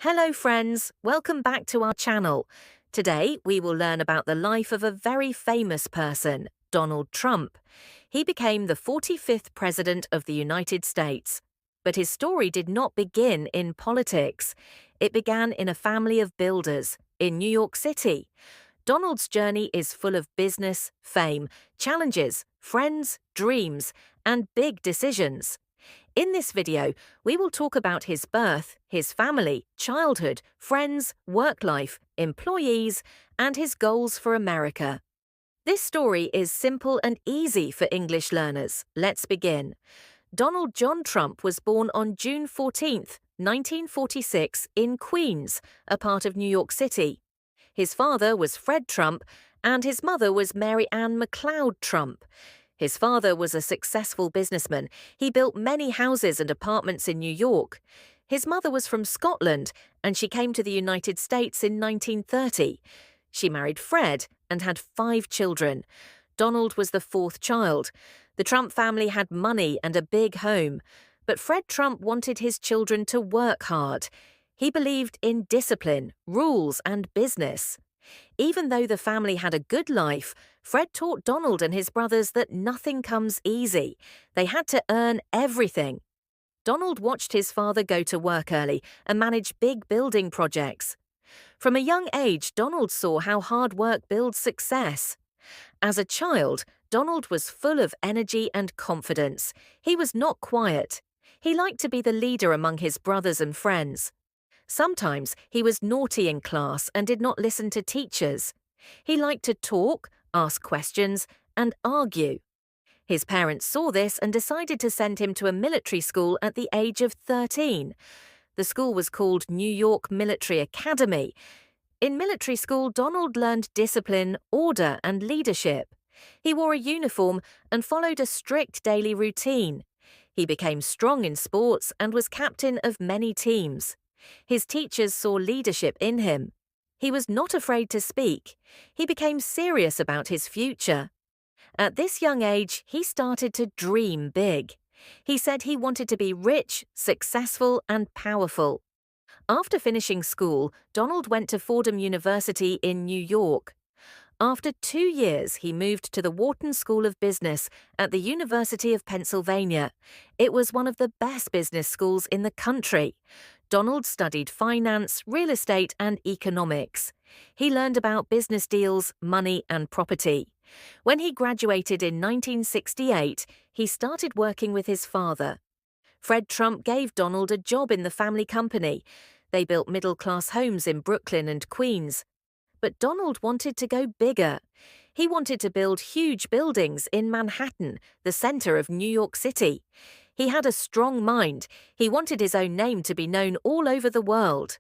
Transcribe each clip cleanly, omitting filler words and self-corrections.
Hello friends, welcome back to our channel. Today we will learn about the life of a very famous person, Donald Trump. He became the 45th President of the United States. But his story did not begin in politics. It began in a family of builders in New York City. Donald's journey is full of business, fame, challenges, friends, dreams, and big decisions. In this video, we will talk about his birth, his family, childhood, friends, work life, employees, and his goals for America. This story is simple and easy for English learners. Let's begin. Donald John Trump was born on June 14, 1946, in Queens, a part of New York City. His father was Fred Trump, and his mother was Mary Ann McLeod Trump. His father was a successful businessman. He built many houses and apartments in New York. His mother was from Scotland, and she came to the United States in 1930. She married Fred and had 5 children. Donald was the 4th child. The Trump family had money and a big home, but Fred Trump wanted his children to work hard. He believed in discipline, rules, and business. Even though the family had a good life, Fred taught Donald and his brothers that nothing comes easy. They had to earn everything. Donald watched his father go to work early and manage big building projects. From a young age, Donald saw how hard work builds success. As a child, Donald was full of energy and confidence. He was not quiet. He liked to be the leader among his brothers and friends. Sometimes he was naughty in class and did not listen to teachers. He liked to talk, ask questions, and argue. His parents saw this and decided to send him to a military school at the age of 13. The school was called New York Military Academy. In military school, Donald learned discipline, order, and leadership. He wore a uniform and followed a strict daily routine. He became strong in sports and was captain of many teams. His teachers saw leadership in him. He was not afraid to speak. He became serious about his future. At this young age, he started to dream big. He said he wanted to be rich, successful, and powerful. After finishing school, Donald went to Fordham University in New York. After 2 years, he moved to the Wharton School of Business at the University of Pennsylvania. It was one of the best business schools in the country. Donald studied finance, real estate, and economics. He learned about business deals, money, and property. When he graduated in 1968, he started working with his father. Fred Trump gave Donald a job in the family company. They built middle-class homes in Brooklyn and Queens. But Donald wanted to go bigger. He wanted to build huge buildings in Manhattan, the center of New York City. He had a strong mind. He wanted his own name to be known all over the world.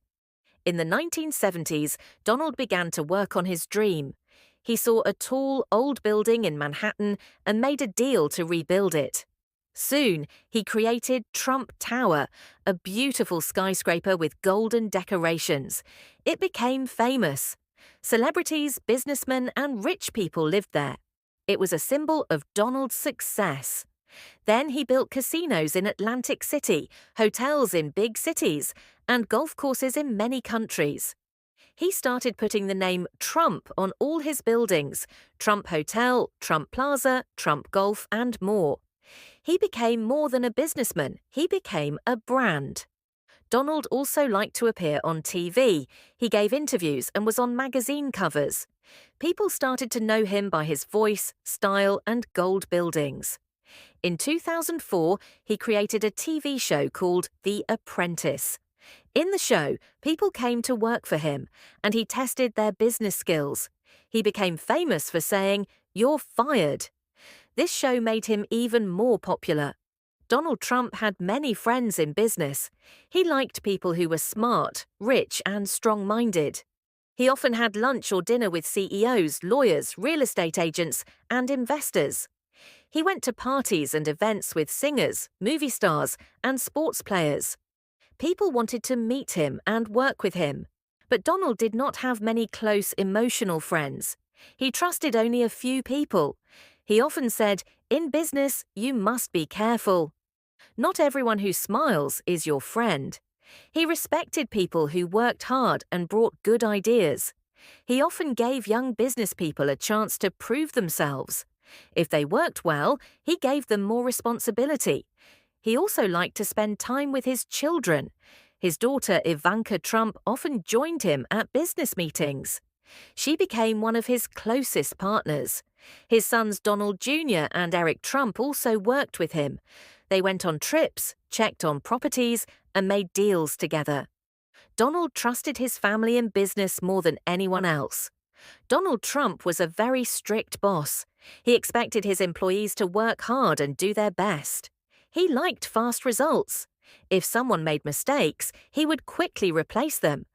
In the 1970s, Donald began to work on his dream. He saw a tall, old building in Manhattan and made a deal to rebuild it. Soon, he created Trump Tower, a beautiful skyscraper with golden decorations. It became famous. Celebrities, businessmen, and rich people lived there. It was a symbol of Donald's success. Then he built casinos in Atlantic City, hotels in big cities, and golf courses in many countries. He started putting the name Trump on all his buildings: Trump Hotel, Trump Plaza, Trump Golf, and more. He became more than a businessman, he became a brand. Donald also liked to appear on TV. He gave interviews and was on magazine covers. People started to know him by his voice, style, and gold buildings. In 2004, he created a TV show called The Apprentice. In the show, people came to work for him, and he tested their business skills. He became famous for saying, "You're fired." This show made him even more popular. Donald Trump had many friends in business. He liked people who were smart, rich, and strong-minded. He often had lunch or dinner with CEOs, lawyers, real estate agents, and investors. He went to parties and events with singers, movie stars, and sports players. People wanted to meet him and work with him. But Donald did not have many close emotional friends. He trusted only a few people. He often said, "In business, you must be careful." Not everyone who smiles is your friend. He respected people who worked hard and brought good ideas. He often gave young business people a chance to prove themselves. If they worked well, he gave them more responsibility. He also liked to spend time with his children. His daughter Ivanka Trump often joined him at business meetings. She became one of his closest partners. His sons Donald Jr. and Eric Trump also worked with him. They went on trips, checked on properties, and made deals together. Donald trusted his family and business more than anyone else. Donald Trump was a very strict boss. He expected his employees to work hard and do their best. He liked fast results. If someone made mistakes, he would quickly replace them.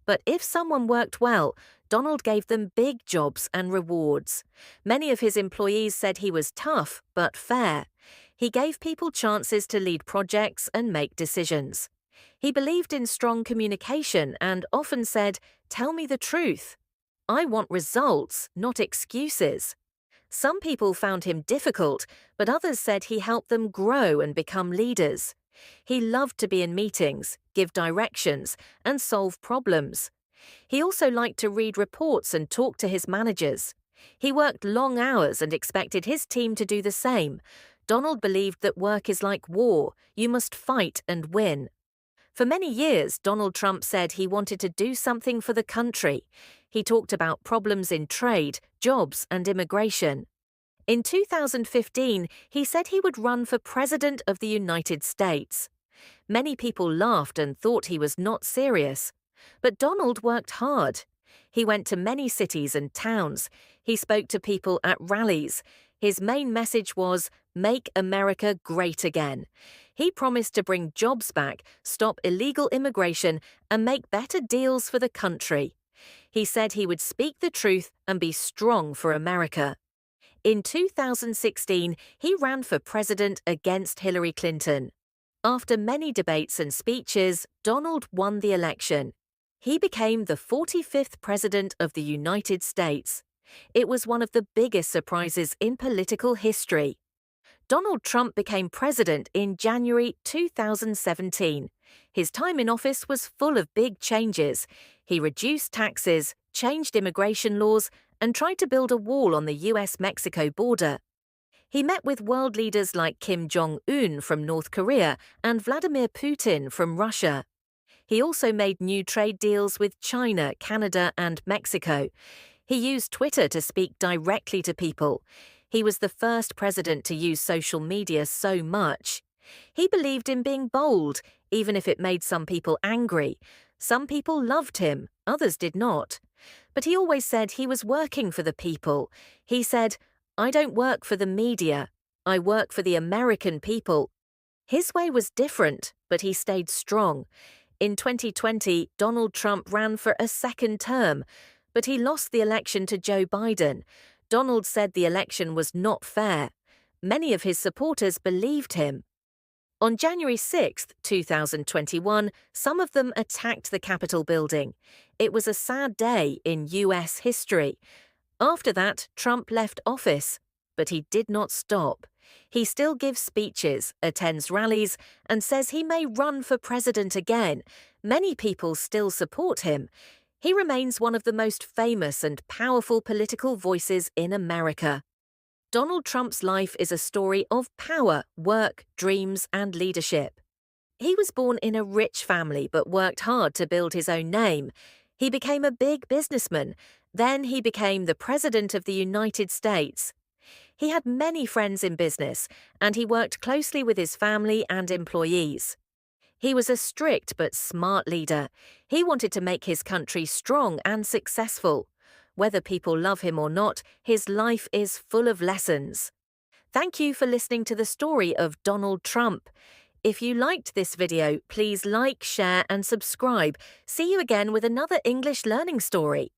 But if someone worked well, Donald gave them big jobs and rewards. Many of his employees said he was tough but fair. He gave people chances to lead projects and make decisions. He believed in strong communication and often said, "Tell me the truth. I want results, not excuses." Some people found him difficult, but others said he helped them grow and become leaders. He loved to be in meetings, give directions, and solve problems. He also liked to read reports and talk to his managers. He worked long hours and expected his team to do the same. Donald believed that work is like war. You must fight and win. For many years, Donald Trump said he wanted to do something for the country. He talked about problems in trade, jobs, and immigration. In 2015, he said he would run for President of the United States. Many people laughed and thought he was not serious. But Donald worked hard. He went to many cities and towns. He spoke to people at rallies. His main message was, "Make America great again." He promised to bring jobs back, stop illegal immigration, and make better deals for the country. He said he would speak the truth and be strong for America. In 2016, he ran for president against Hillary Clinton. After many debates and speeches, Donald won the election. He became the 45th President of the United States. It was one of the biggest surprises in political history. Donald Trump became president in January 2017. His time in office was full of big changes. He reduced taxes, changed immigration laws, and tried to build a wall on the US-Mexico border. He met with world leaders like Kim Jong-un from North Korea and Vladimir Putin from Russia. He also made new trade deals with China, Canada, and Mexico. He used Twitter to speak directly to people. He was the first president to use social media so much. He believed in being bold, even if it made some people angry. Some people loved him, others did not. But he always said he was working for the people. He said, "I don't work for the media. I work for the American people." His way was different, but he stayed strong. In 2020, Donald Trump ran for a second term, but he lost the election to Joe Biden. Donald said the election was not fair. Many of his supporters believed him. On January 6, 2021, some of them attacked the Capitol building. It was a sad day in US history. After that, Trump left office, but he did not stop. He still gives speeches, attends rallies, and says he may run for president again. Many people still support him. He remains one of the most famous and powerful political voices in America. Donald Trump's life is a story of power, work, dreams, and leadership. He was born in a rich family but worked hard to build his own name. He became a big businessman. Then he became the President of the United States. He had many friends in business, and he worked closely with his family and employees. He was a strict but smart leader. He wanted to make his country strong and successful. Whether people love him or not, his life is full of lessons. Thank you for listening to the story of Donald Trump. If you liked this video, please like, share, and subscribe. See you again with another English learning story.